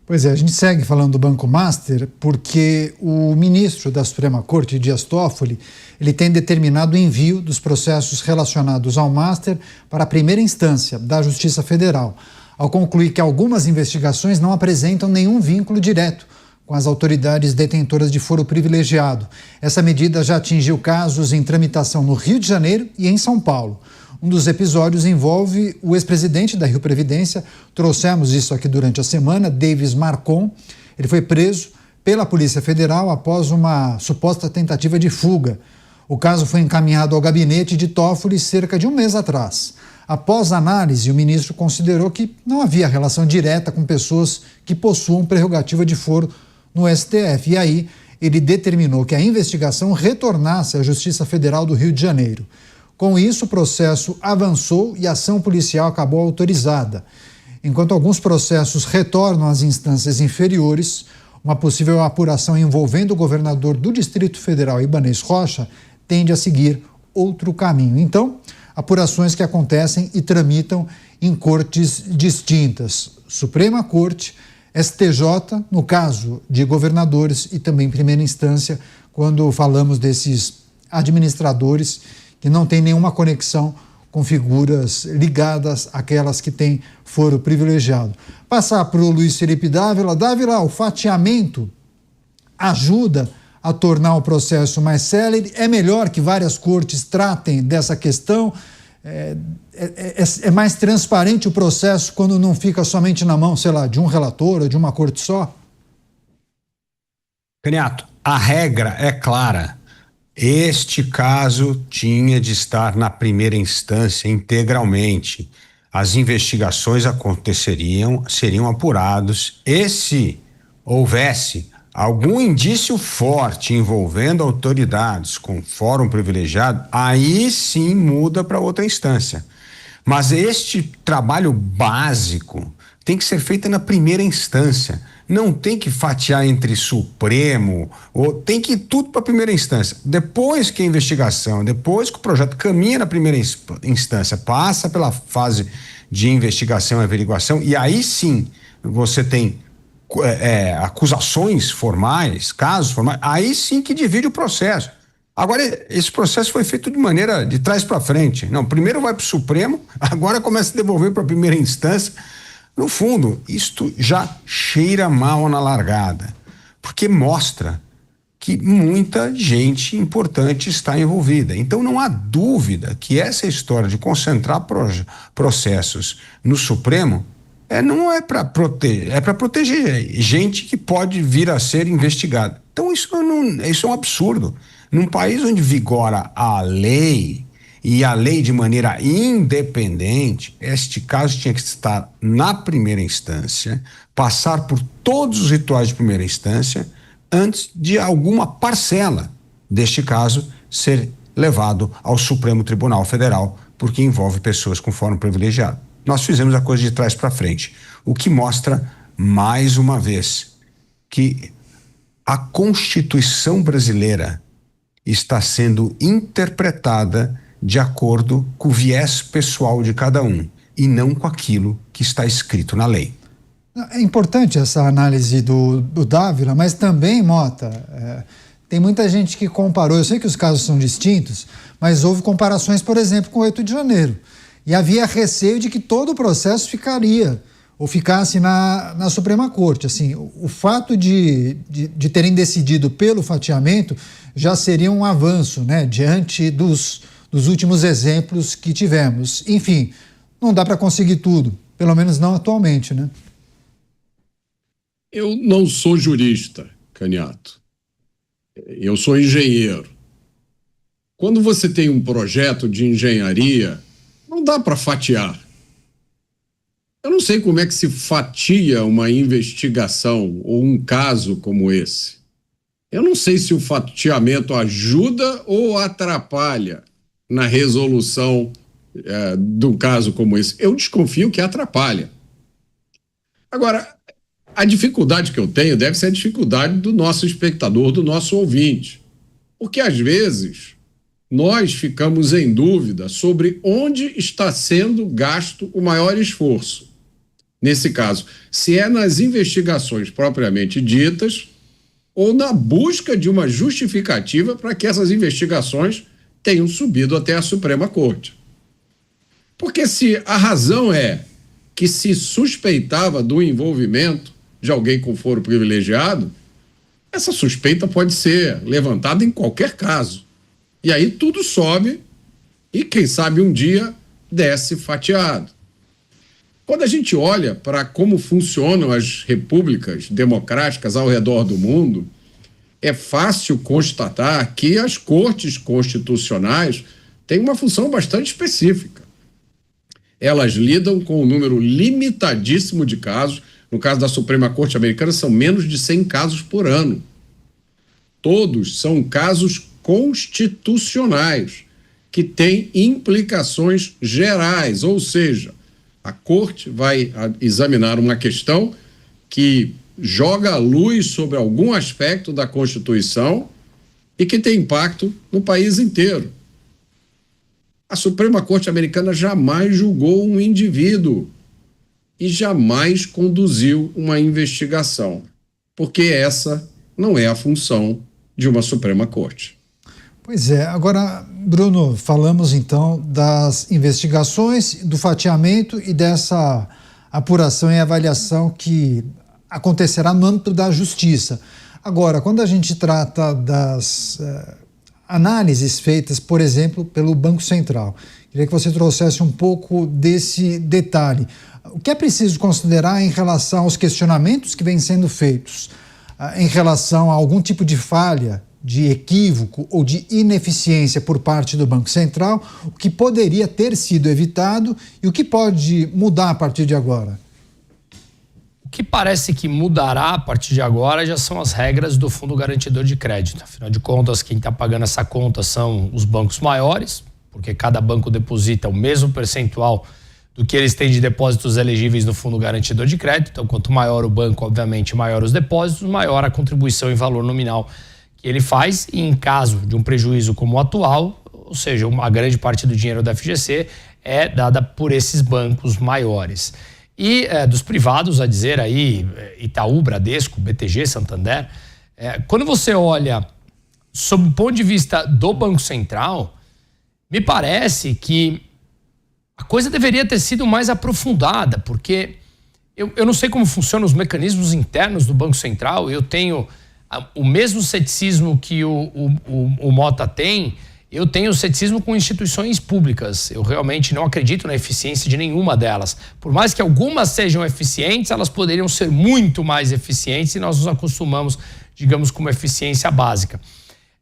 Pois é, a gente segue falando do Banco Master porque o ministro da Suprema Corte, Dias Toffoli, ele tem determinado o envio dos processos relacionados ao Master para a primeira instância da Justiça Federal, ao concluir que algumas investigações não apresentam nenhum vínculo direto com as autoridades detentoras de foro privilegiado. Essa medida já atingiu casos em tramitação no Rio de Janeiro e em São Paulo. Um dos episódios envolve o ex-presidente da Rio Previdência, trouxemos isso aqui durante a semana, Davis Marcon. Ele foi preso pela Polícia Federal após uma suposta tentativa de fuga. O caso foi encaminhado ao gabinete de Toffoli cerca de um mês atrás. Após análise, o ministro considerou que não havia relação direta com pessoas que possuam prerrogativa de foro no STF. E aí, ele determinou que a investigação retornasse à Justiça Federal do Rio de Janeiro. Com isso, o processo avançou e a ação policial acabou autorizada. Enquanto alguns processos retornam às instâncias inferiores, uma possível apuração envolvendo o governador do Distrito Federal, Ibanez Rocha, tende a seguir outro caminho. Então, apurações que acontecem e tramitam em cortes distintas. Suprema Corte, STJ, no caso de governadores, e também primeira instância, quando falamos desses administradores que não têm nenhuma conexão com figuras ligadas àquelas que têm foro privilegiado. Passar para o Luiz Felipe Dávila. Dávila, o fatiamento ajuda a tornar o processo mais célere? É melhor que várias cortes tratem dessa questão? É mais transparente o processo quando não fica somente na mão, sei lá, de um relator ou de uma corte só? Caniato, a regra é clara. Este caso tinha de estar na primeira instância integralmente. As investigações seriam apurados e se houvesse algum indício forte envolvendo autoridades com fórum privilegiado, aí sim muda para outra instância. Mas este trabalho básico tem que ser feito na primeira instância. Não tem que fatiar entre Supremo, ou tem que ir tudo para a primeira instância. Depois que a investigação, depois que o projeto caminha na primeira instância, passa pela fase de investigação e averiguação, e aí sim você tem acusações formais, casos formais, aí sim que divide o processo. Agora, esse processo foi feito de maneira de trás para frente. Não, primeiro vai para o Supremo, agora começa a devolver para a primeira instância. No fundo, isto já cheira mal na largada, porque mostra que muita gente importante está envolvida. Então não há dúvida que essa história de concentrar processos no Supremo não é para proteger, é para proteger gente que pode vir a ser investigada. Então isso é um absurdo. Num país onde vigora a lei, e a lei de maneira independente, este caso tinha que estar na primeira instância, passar por todos os rituais de primeira instância, antes de alguma parcela deste caso ser levado ao Supremo Tribunal Federal, porque envolve pessoas com fórum privilegiado. Nós fizemos a coisa de trás para frente, o que mostra, mais uma vez, que a Constituição brasileira está sendo interpretada de acordo com o viés pessoal de cada um e não com aquilo que está escrito na lei. É importante essa análise do Dávila, mas também, Mota, tem muita gente que comparou, eu sei que os casos são distintos, mas houve comparações, por exemplo, com o 8 de janeiro. E havia receio de que todo o processo ficasse na Suprema Corte. Assim, o fato de terem decidido pelo fatiamento já seria um avanço, né, diante dos últimos exemplos que tivemos. Enfim, não dá para conseguir tudo, pelo menos não atualmente, né? Eu não sou jurista, Caniato. Eu sou engenheiro. Quando você tem um projeto de engenharia, não dá para fatiar. Eu não sei como é que se fatia uma investigação ou um caso como esse. Eu não sei se o fatiamento ajuda ou atrapalha na resolução de um caso como esse. Eu desconfio que atrapalha. Agora, a dificuldade que eu tenho deve ser a dificuldade do nosso espectador, do nosso ouvinte. Porque, às vezes, nós ficamos em dúvida sobre onde está sendo gasto o maior esforço. nesse caso, se é nas investigações propriamente ditas ou na busca de uma justificativa para que essas investigações tenham subido até a Suprema Corte. Porque se a razão é que se suspeitava do envolvimento de alguém com foro privilegiado, essa suspeita pode ser levantada em qualquer caso. E aí tudo sobe e, quem sabe, um dia desce fatiado. Quando a gente olha para como funcionam as repúblicas democráticas ao redor do mundo, é fácil constatar que as cortes constitucionais têm uma função bastante específica. Elas lidam com um número limitadíssimo de casos. No caso da Suprema Corte Americana, são menos de 100 casos por ano. Todos são casos constitucionais, que têm implicações gerais, ou seja, a Corte vai examinar uma questão que joga a luz sobre algum aspecto da Constituição e que tem impacto no país inteiro. A Suprema Corte Americana jamais julgou um indivíduo e jamais conduziu uma investigação, porque essa não é a função de uma Suprema Corte. Pois é. Agora, Bruno, falamos então das investigações, do fatiamento e dessa apuração e avaliação que acontecerá no âmbito da Justiça. Agora, quando a gente trata das análises feitas, por exemplo, pelo Banco Central, queria que você trouxesse um pouco desse detalhe. O que é preciso considerar em relação aos questionamentos que vêm sendo feitos, em relação a algum tipo de falha, de equívoco ou de ineficiência por parte do Banco Central, o que poderia ter sido evitado e o que pode mudar a partir de agora? O que parece que mudará a partir de agora já são as regras do Fundo Garantidor de Crédito. Afinal de contas, quem está pagando essa conta são os bancos maiores, porque cada banco deposita o mesmo percentual do que eles têm de depósitos elegíveis no Fundo Garantidor de Crédito. Então, quanto maior o banco, obviamente, maior os depósitos, maior a contribuição em valor nominal que ele faz. E em caso de um prejuízo como o atual, ou seja, uma grande parte do dinheiro da FGC é dada por esses bancos maiores. E dos privados, a dizer aí, Itaú, Bradesco, BTG, Santander, quando você olha sob o ponto de vista do Banco Central, me parece que a coisa deveria ter sido mais aprofundada, porque eu não sei como funcionam os mecanismos internos do Banco Central. Eu tenho o mesmo ceticismo que o Mota tem. Eu tenho ceticismo com instituições públicas. Eu realmente não acredito na eficiência de nenhuma delas. Por mais que algumas sejam eficientes, elas poderiam ser muito mais eficientes e nós nos acostumamos, digamos, com uma eficiência básica.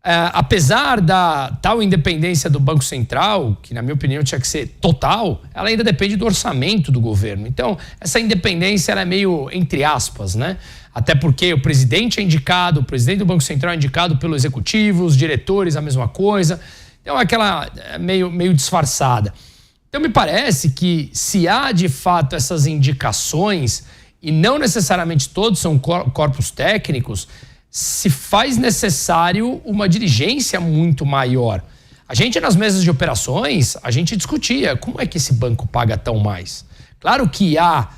Apesar da tal independência do Banco Central, que na minha opinião tinha que ser total, ela ainda depende do orçamento do governo. Então, essa independência ela é meio entre aspas, né? Até porque o presidente é indicado, o presidente do Banco Central é indicado pelo executivo, os diretores a mesma coisa. Então, é aquela meio disfarçada. Então, me parece que se há de fato essas indicações, e não necessariamente todos são corpos técnicos, se faz necessário uma diligência muito maior. A gente, nas mesas de operações, a gente discutia como é que esse banco paga tão mais. Claro que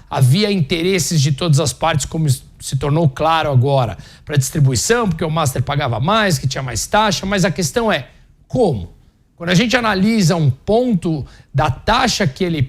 havia interesses de todas as partes, como se tornou claro agora, para distribuição, porque o Master pagava mais, que tinha mais taxa, mas a questão é como? Quando a gente analisa um ponto da taxa que ele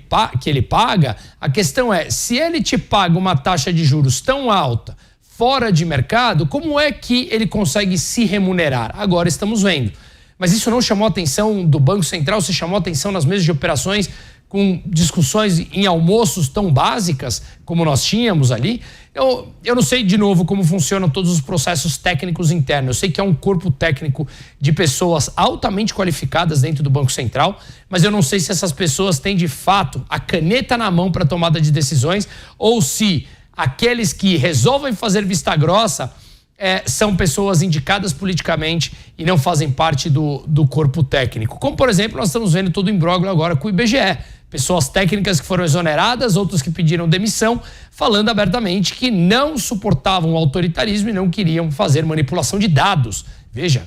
paga, a questão é, se ele te paga uma taxa de juros tão alta, fora de mercado, como é que ele consegue se remunerar? Agora estamos vendo. Mas isso não chamou a atenção do Banco Central, se chamou a atenção nas mesas de operações com discussões em almoços tão básicas como nós tínhamos ali. Eu não sei, de novo, como funcionam todos os processos técnicos internos. Eu sei que é um corpo técnico de pessoas altamente qualificadas dentro do Banco Central, mas eu não sei se essas pessoas têm, de fato, a caneta na mão para tomada de decisões ou se aqueles que resolvem fazer vista grossa são pessoas indicadas politicamente e não fazem parte do corpo técnico. Como, por exemplo, nós estamos vendo todo o imbróglio agora com o IBGE. Pessoas técnicas que foram exoneradas, outros que pediram demissão, falando abertamente que não suportavam o autoritarismo e não queriam fazer manipulação de dados.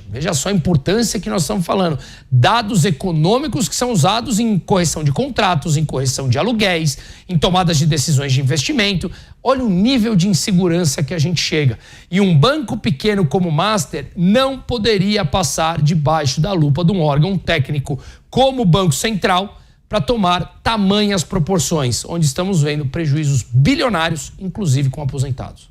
Veja só a importância que nós estamos falando. Dados econômicos que são usados em correção de contratos, em correção de aluguéis, em tomadas de decisões de investimento. Olha o nível de insegurança que a gente chega. E um banco pequeno como o Master não poderia passar debaixo da lupa de um órgão técnico como o Banco Central para tomar tamanhas proporções, onde estamos vendo prejuízos bilionários, inclusive com aposentados.